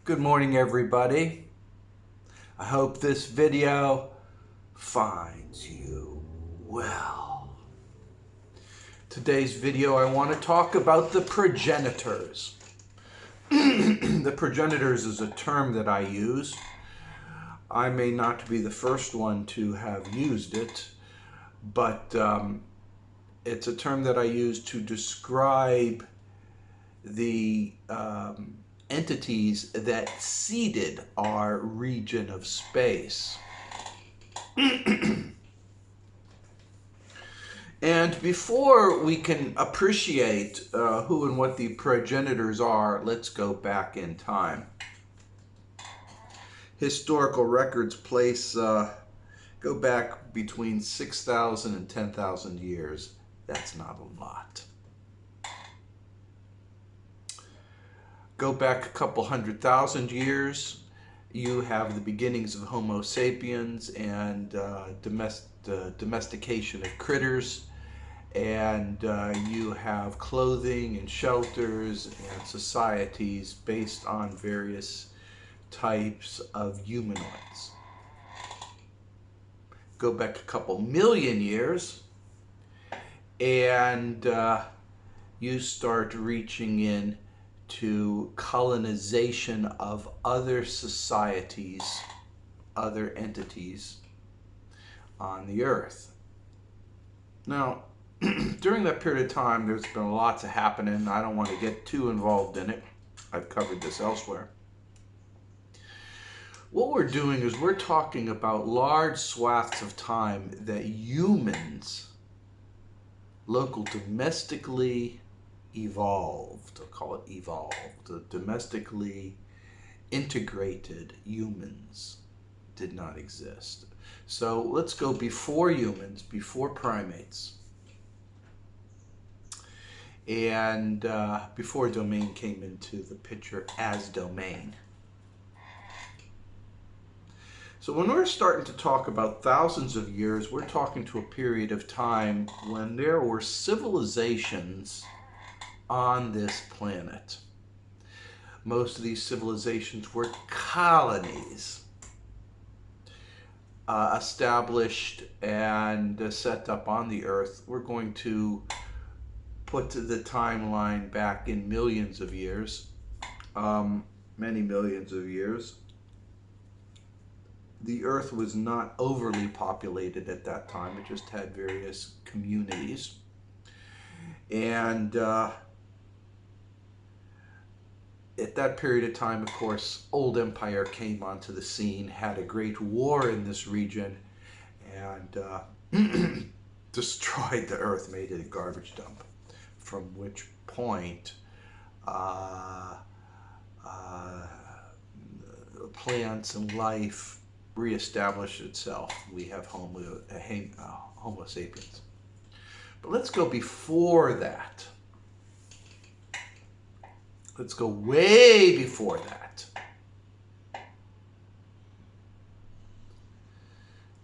Good morning, everybody. I hope this video finds you well. Today's video, I want to talk about the progenitors. The progenitors is a term that I use. I may not be the first one to have used it, but it's a term that I use to describe the entities that seeded our region of space. And before we can appreciate who and what the progenitors are, let's go back in time. Historical records go back between 6,000 and 10,000 years. That's not a lot. Go back a couple 100,000 years, you have the beginnings of Homo sapiens and domestication of critters, and you have clothing and shelters and societies based on various types of humanoids. Go back a couple million years, and you start reaching in to colonization of other societies, other entities on the earth. Now, during that period of time, there's been lots of happening. I don't want to get too involved in it. I've covered this elsewhere. What we're doing is we're talking about large swaths of time that humans, local domestically evolved, I'll call it evolved, domestically integrated humans did not exist. So let's go before humans, before primates, and before domain came into the picture as domain. So when we're starting to talk about thousands of years, we're talking to a period of time when there were civilizations on this planet. Most of these civilizations were colonies established and set up on the earth. We're going to put the timeline back in millions of years, many millions of years. The earth was not overly populated at that time. It just had various communities. And at that period of time, of course, Old Empire came onto the scene, had a great war in this region, and destroyed the earth, made it a garbage dump, from which point plants and life reestablished itself. We have Homo sapiens. But let's go before that. Let's go way before that.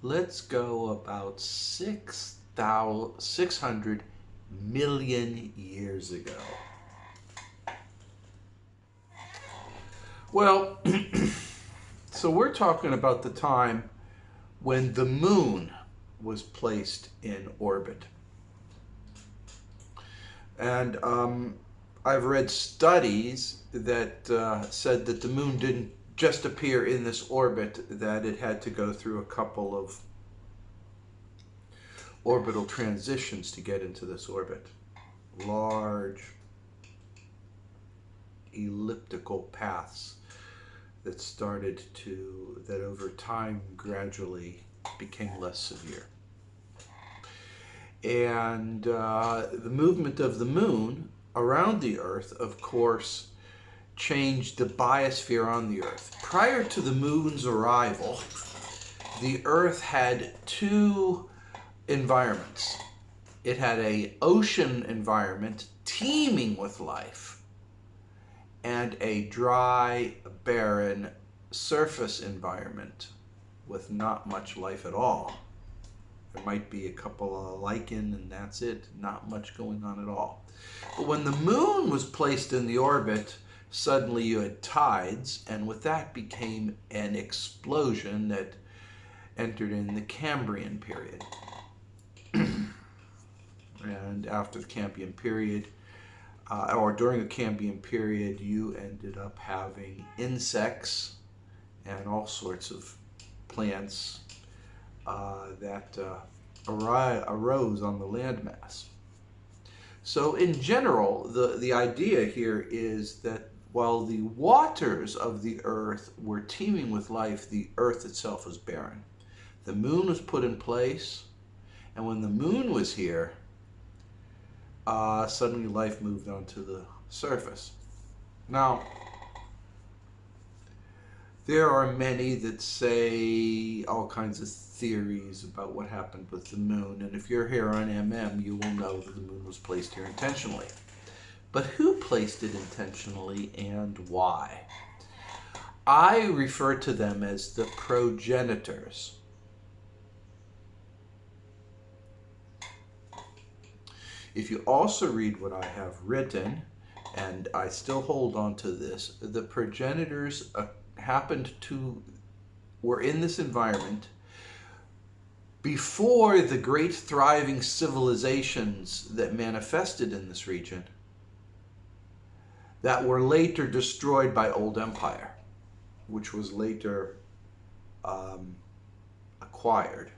Let's go about 600 million years ago. Well, so we're talking about the time when the moon was placed in orbit. And I've read studies that said that the moon didn't just appear in this orbit, that it had to go through a couple of orbital transitions to get into this orbit. Large elliptical paths that over time gradually became less severe. And the movement of the moon around the Earth, of course, changed the biosphere on the Earth. Prior to the moon's arrival, the Earth had two environments. It had an ocean environment teeming with life, and a dry, barren surface environment with not much life at all. There might be a couple of lichen, and that's it. Not much going on at all. But when the moon was placed in the orbit, suddenly you had tides, and with that became an explosion that entered in the Cambrian period. And after the Cambrian period, or during the Cambrian period, you ended up having insects and all sorts of plants that arose on the landmass. So in general, the idea here is that while the waters of the earth were teeming with life, the earth itself was barren. The moon was put in place, and when the moon was here, suddenly life moved onto the surface. Now, there are many that say all kinds of theories about what happened with the moon, and if you're here on MM, you will know that the moon was placed here intentionally. But who placed it intentionally and why? I refer to them as the progenitors. If you also read what I have written, and I still hold on to this, the progenitors were in this environment before the great thriving civilizations that manifested in this region that were later destroyed by Old Empire, which was later acquired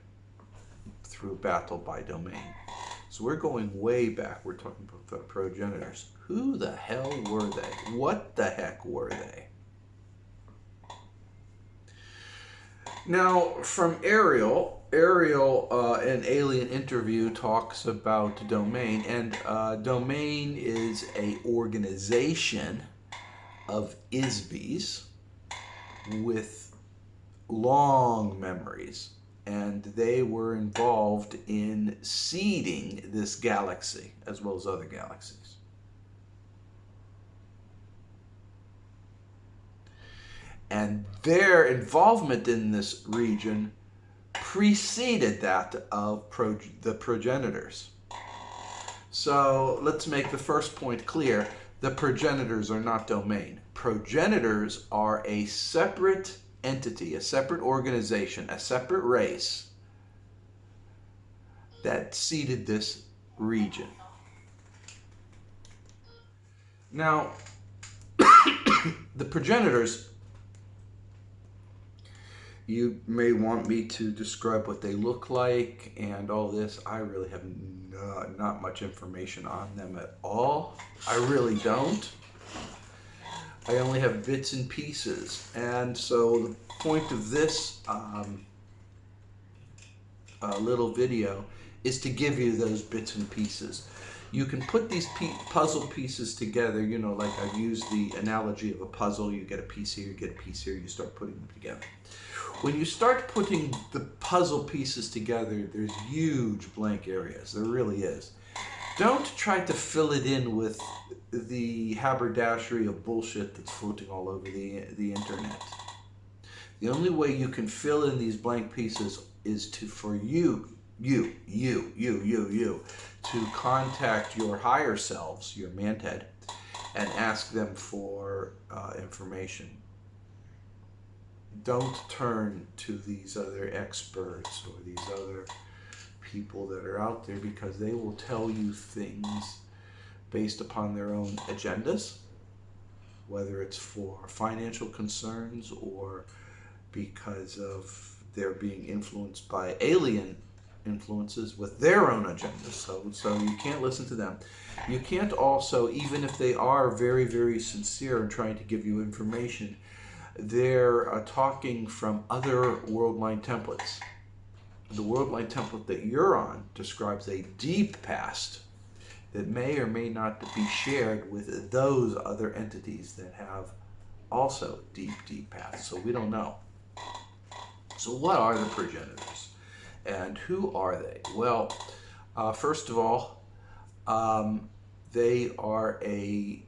through battle by domain. So we're going way back. We're talking about the progenitors. Who the hell were they? What the heck were they? Now, from Ariel, in Alien Interview talks about domain, and domain is an organization of Isbis with long memories, and they were involved in seeding this galaxy as well as other galaxies. And their involvement in this region preceded that of the progenitors. So let's make the first point clear. The progenitors are not domain. Progenitors are a separate entity, a separate organization, a separate race that seeded this region. Now, the progenitors, you may want me to describe what they look like and all this. I really have not much information on them at all. I really don't. I only have bits and pieces. And so the point of this little video is to give you those bits and pieces. You can put these puzzle pieces together, you know, like I've used the analogy of a puzzle. You get a piece here, you get a piece here, you start putting them together. When you start putting the puzzle pieces together, there's huge blank areas. There really is. Don't try to fill it in with the haberdashery of bullshit that's floating all over the internet. The only way you can fill in these blank pieces is for you to contact your higher selves, your manted, and ask them for information. Don't turn to these other experts or these other people that are out there, because they will tell you things based upon their own agendas, whether it's for financial concerns or because of their being influenced by alien influences with their own agendas. So you can't listen to them. You can't also, even if they are very, very sincere in trying to give you information, they're talking from other world line templates. The world line template that you're on describes a deep past that may or may not be shared with those other entities that have also deep pasts. So we don't know. So what are the progenitors? And who are they? Well, first of all, they are a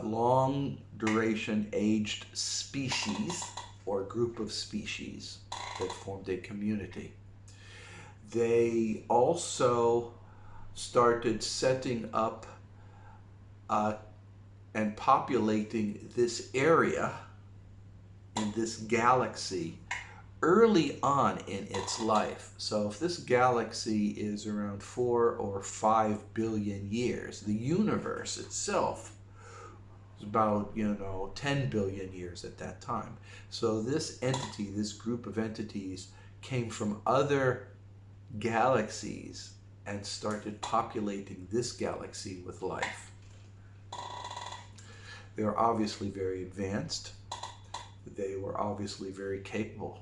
long duration aged species or group of species that formed a community. They also started setting up and populating this area in this galaxy early on in its life. So if this galaxy is around 4 or 5 billion years, the universe itself is about, 10 billion years at that time. So this entity, this group of entities, came from other galaxies and started populating this galaxy with life. They are obviously very advanced. They were obviously very capable.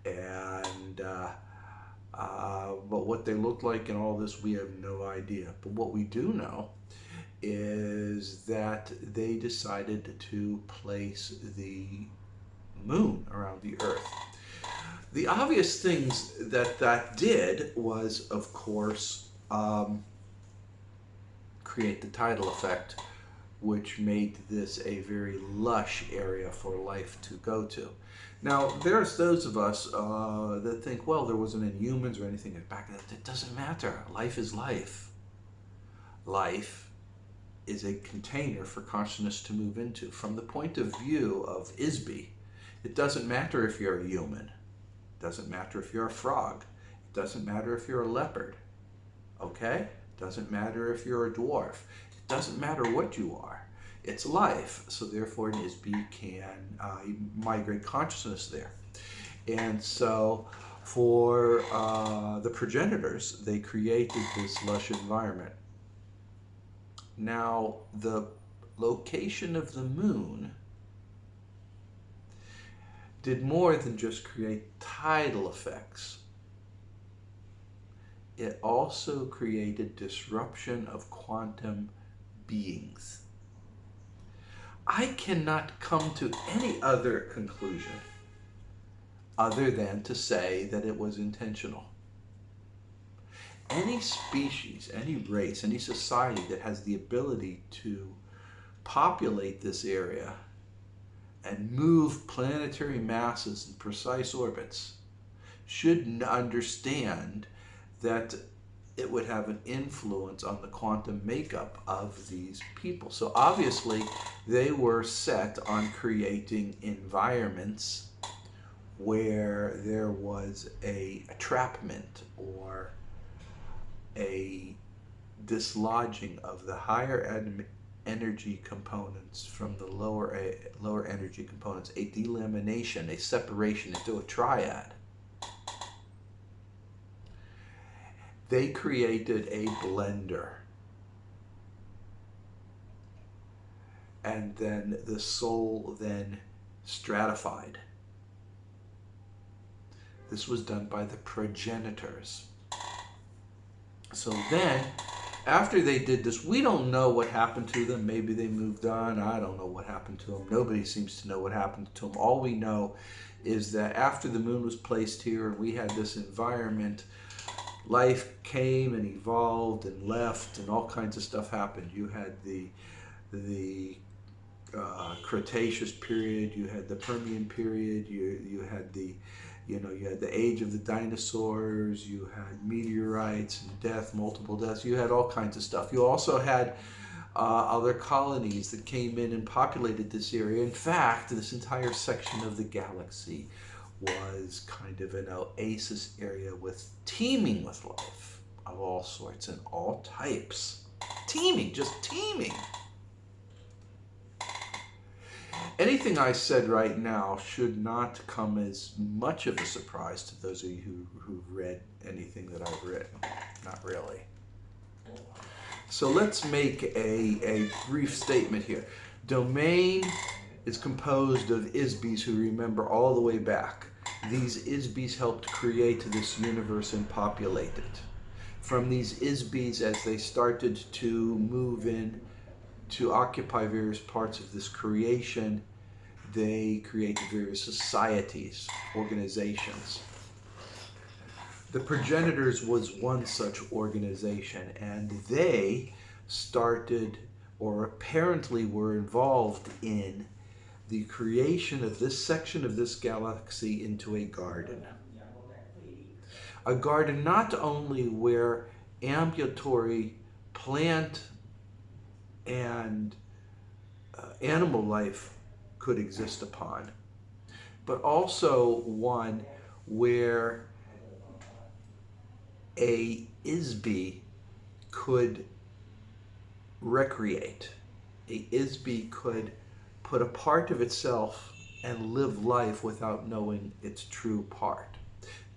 And but what they looked like and all this, we have no idea. But what we do know is that they decided to place the moon around the Earth. The obvious things that did was, of course, create the tidal effect, which made this a very lush area for life to go to. Now, there's those of us that think, well, there wasn't any humans or anything back then. It doesn't matter. Life is life. Life is a container for consciousness to move into. From the point of view of ISBE, it doesn't matter if you're a human. It doesn't matter if you're a frog. It doesn't matter if you're a leopard. Okay? It doesn't matter if you're a dwarf. It doesn't matter what you are. It's life, so therefore an ISBE can migrate consciousness there. And so for the progenitors, they created this lush environment. Now, the location of the moon did more than just create tidal effects. It also created disruption of quantum beings. I cannot come to any other conclusion other than to say that it was intentional. Any species, any race, any society that has the ability to populate this area and move planetary masses in precise orbits should understand that it would have an influence on the quantum makeup of these people. So obviously they were set on creating environments where there was a entrapment or a dislodging of the higher energy components from the lower energy components, a delamination, a separation into a triad. They created a blender. And then the soul then stratified. This was done by the progenitors. So then, after they did this, we don't know what happened to them. Maybe they moved on. I don't know what happened to them. Nobody seems to know what happened to them. All we know is that after the moon was placed here and we had this environment, life came and evolved and left, and all kinds of stuff happened. You had the Cretaceous period, you had the Permian period, you had the age of the dinosaurs, you had meteorites and death, multiple deaths. You had all kinds of stuff. You also had other colonies that came in and populated this area. In fact, this entire section of the galaxy was kind of an oasis area teeming with life of all sorts and all types. Teeming, just teeming. Anything I said right now should not come as much of a surprise to those of you who've read anything that I've written. Not really. So let's make a brief statement here. Domain is composed of ISBEs who remember all the way back. These ISBEs helped create this universe and populate it. From these ISBEs, as they started to move in to occupy various parts of this creation, they created various societies, organizations. The Progenitors was one such organization, and they started, or apparently were involved in, the creation of this section of this galaxy into a garden. A garden not only where ambulatory plant and animal life could exist upon, but also one where a Isby could recreate. A Isby could put a part of itself and live life without knowing its true part.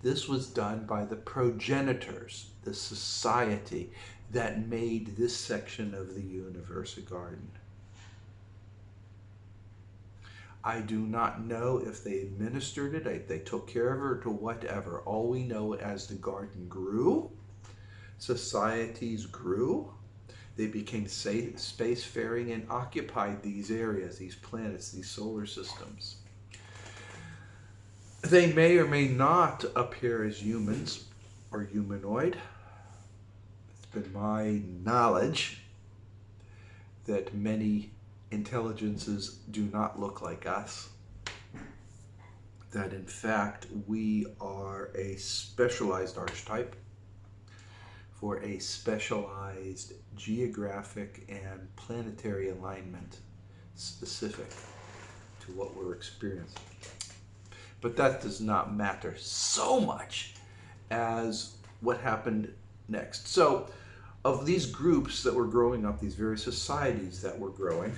This was done by the progenitors, the society that made this section of the universe a garden. I do not know if they administered it, if they took care of it, or whatever. All we know, as the garden grew, societies grew, they became spacefaring and occupied these areas, these planets, these solar systems. They may or may not appear as humans or humanoid. It's been my knowledge that many intelligences do not look like us. That in fact we are a specialized archetype for a specialized geographic and planetary alignment specific to what we're experiencing. But that does not matter so much as what happened next. So, of these groups that were growing up, these various societies that were growing,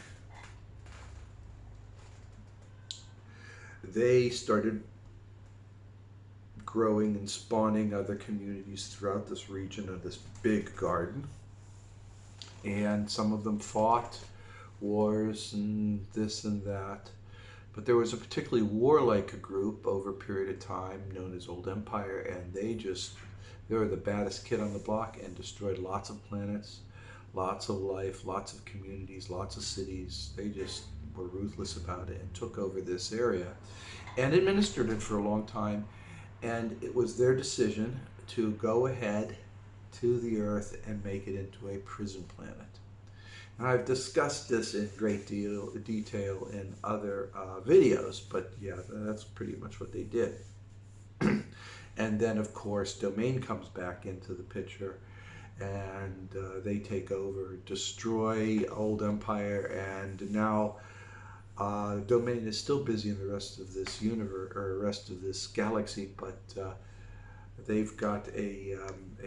they started growing and spawning other communities throughout this region of this big garden. And some of them fought wars and this and that. But there was a particularly warlike group over a period of time known as Old Empire, and they were the baddest kid on the block and destroyed lots of planets, lots of life, lots of communities, lots of cities. They just were ruthless about it and took over this area and administered it for a long time. And it was their decision to go ahead to the Earth and make it into a prison planet. And I've discussed this in great detail in other videos, but yeah, that's pretty much what they did. And then, of course, Domain comes back into the picture, and they take over, destroy Old Empire, and now Domain is still busy in the rest of this universe, or rest of this galaxy, but they've got a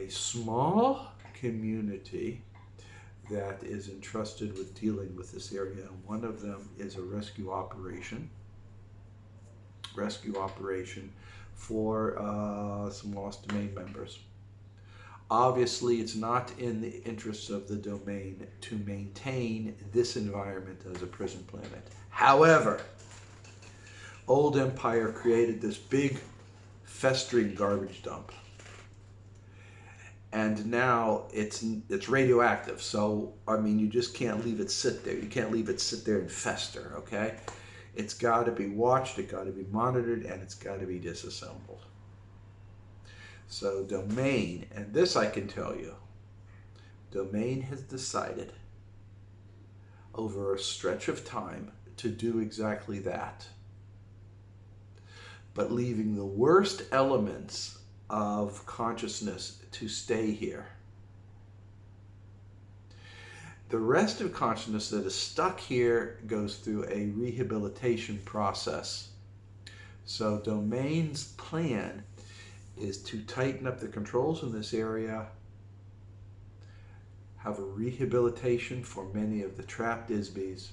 small community that is entrusted with dealing with this area. One of them is a rescue operation for some lost Domain members. Obviously, it's not in the interests of the Domain to maintain this environment as a prison planet. However, Old Empire created this big festering garbage dump. And now it's radioactive, so I mean, you just can't leave it sit there. You can't leave it sit there and fester, okay? It's got to be watched, it's got to be monitored, and it's got to be disassembled. So Domain, and this I can tell you, Domain has decided over a stretch of time to do exactly that, but leaving the worst elements of consciousness to stay here. The rest of consciousness that is stuck here goes through a rehabilitation process. So Domain's plan is to tighten up the controls in this area, have a rehabilitation for many of the trapped Isbys,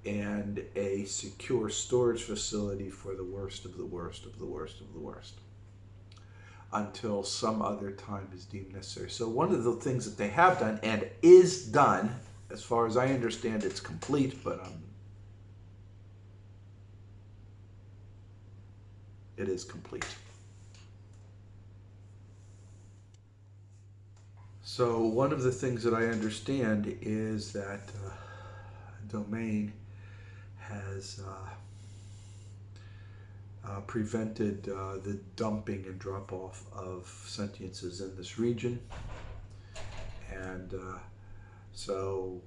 and a secure storage facility for the worst of the worst of the worst of the worst, until some other time is deemed necessary. So one of the things that they have done, and is done, as far as I understand, it's complete, but it is complete. So one of the things that I understand is that Domain has prevented the dumping and drop-off of sentiences in this region, and so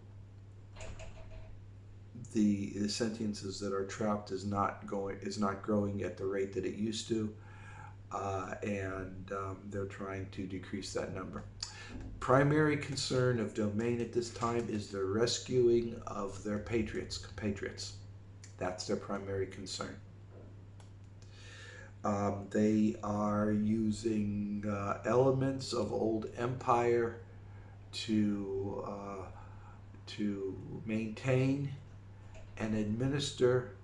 the sentiences that are trapped is not growing at the rate that it used to, and they're trying to decrease that number. Primary concern of domain at this time is the rescuing of their compatriots. That's their primary concern. They are using elements of old empire to maintain and administer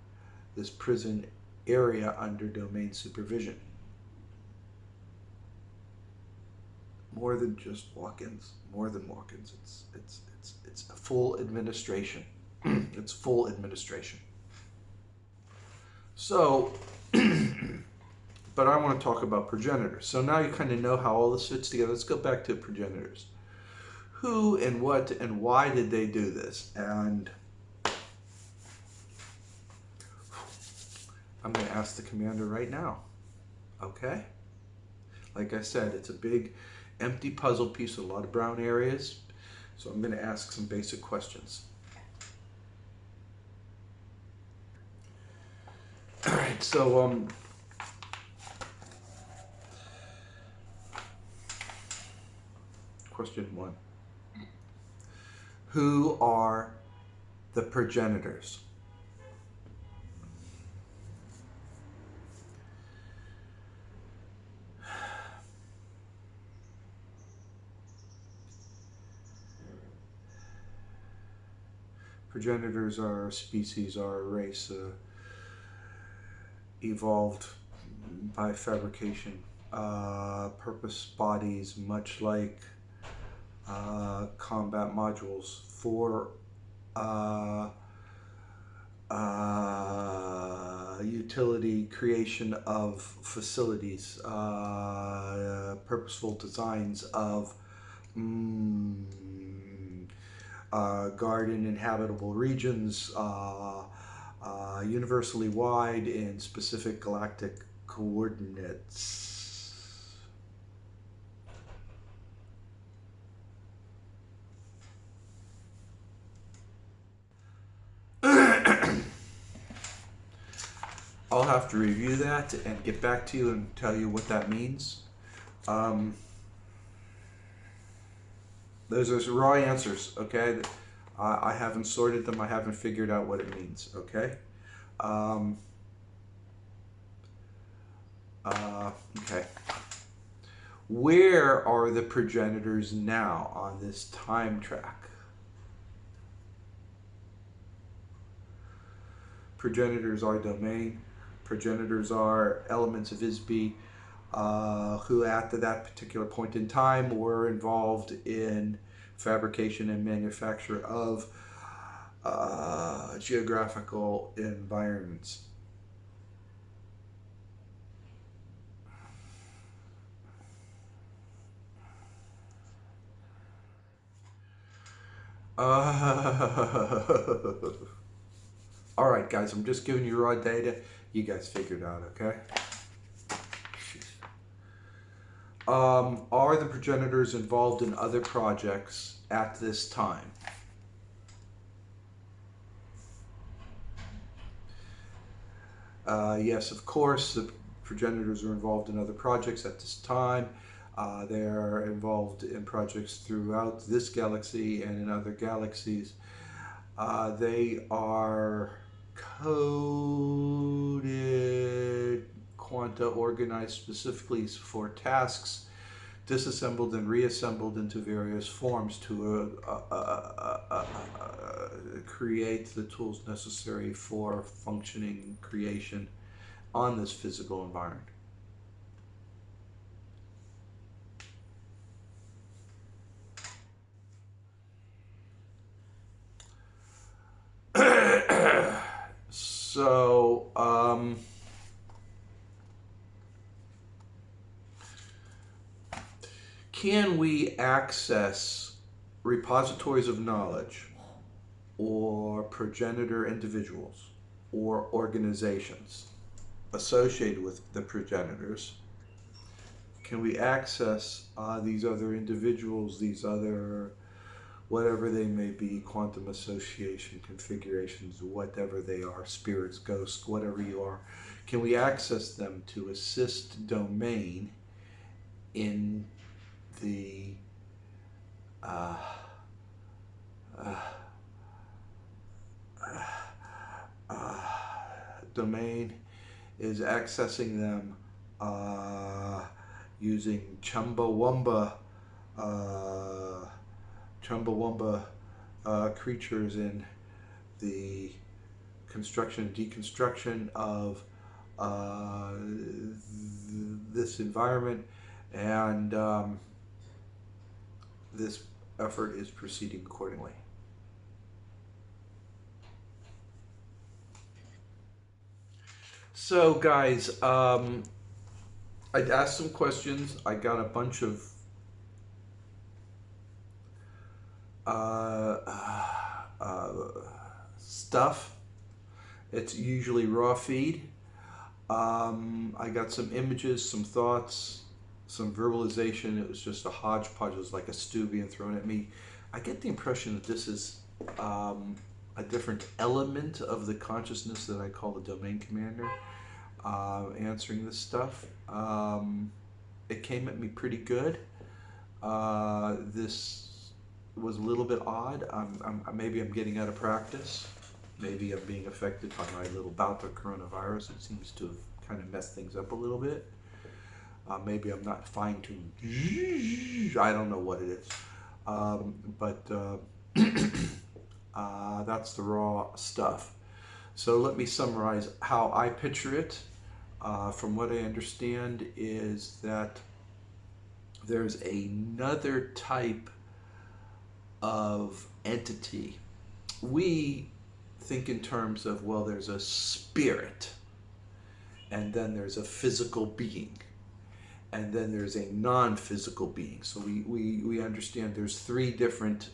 this prison area under domain supervision. More than just walk-ins. More than walk-ins. It's a full administration. It's full administration. So, but I want to talk about progenitors. So now you kind of know how all this fits together. Let's go back to progenitors. Who and what and why did they do this? And I'm going to ask the commander right now. Okay? Like I said, it's a big empty puzzle piece with a lot of brown areas. So I'm going to ask some basic questions. All right, so question 1. Who are the progenitors? Progenitors are a species, are a race, evolved by fabrication, purpose bodies, much like combat modules for utility creation of facilities, purposeful designs of garden inhabitable regions, universally wide in specific galactic coordinates. I'll have to review that and get back to you and tell you what that means. Those are raw answers, okay? I haven't sorted them. I haven't figured out what it means, okay? Okay. Where are the progenitors now on this time track? Progenitors are domain. Progenitors are elements of ISB who at that particular point in time were involved in fabrication and manufacture of geographical environments. All right, guys, I'm just giving you raw data. You guys figure it out, okay? Are the progenitors involved in other projects at this time? Yes, of course, the progenitors are involved in other projects at this time. They're involved in projects throughout this galaxy and in other galaxies. They are coded quanta organized specifically for tasks, disassembled and reassembled into various forms to create the tools necessary for functioning creation on this physical environment. So, can we access repositories of knowledge or progenitor individuals or organizations associated with the progenitors? Can we access these other individuals, these other whatever they may be, quantum association configurations, whatever they are, spirits, ghosts, whatever you are, can we access them to assist domain in the uh, domain is accessing them using Chumbawamba creatures in the construction and deconstruction of this environment, and this effort is proceeding accordingly. So guys, I asked some questions. I got a bunch of stuff. It's usually raw feed. I got some images, some thoughts, some verbalization. It was just a hodgepodge. It was like a stew being thrown at me. I get the impression that this is a different element of the consciousness that I call the domain commander answering this stuff. It came at me pretty good. This was a little bit odd. Maybe I'm getting out of practice. Maybe I'm being affected by my little bout of coronavirus. It seems to have kind of messed things up a little bit. Maybe I'm not fine-tuned. I don't know what it is. That's the raw stuff. So let me summarize how I picture it. From what I understand is that there's another type of entity. We think in terms of, well, there's a spirit, and then there's a physical being, and then there's a non-physical being. So we understand there's three different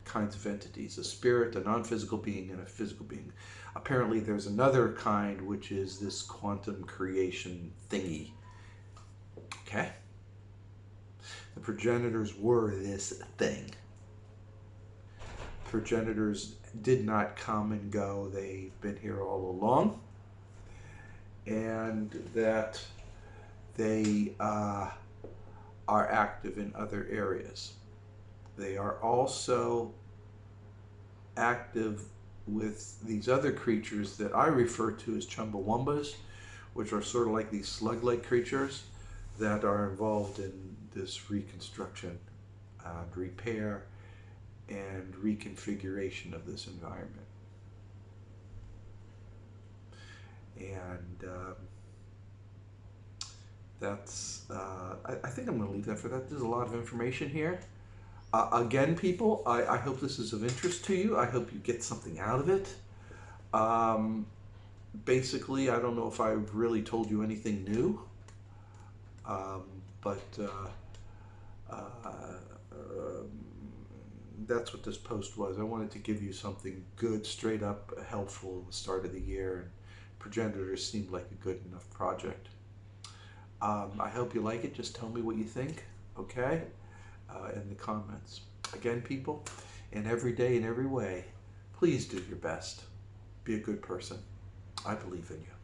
kinds of entities: a spirit, a non-physical being, and a physical being. Apparently there's another kind, which is this quantum creation thingy. Okay? The progenitors were this thing. Progenitors did not come and go. They've been here all along. And that they are active in other areas. They are also active with these other creatures that I refer to as Chumbawambas, which are sort of like these slug-like creatures that are involved in this reconstruction, repair, and reconfiguration of this environment. And that's, I think I'm going to leave that for that. There's a lot of information here. Again, people, I hope this is of interest to you. I hope you get something out of it. Basically, I don't know if I've really told you anything new, that's what this post was. I wanted to give you something good, straight up, helpful at the start of the year, and Progenitors seemed like a good enough project. I hope you like it. Just tell me what you think, okay? In the comments. Again, people, in every day, in every way, please do your best. Be a good person. I believe in you.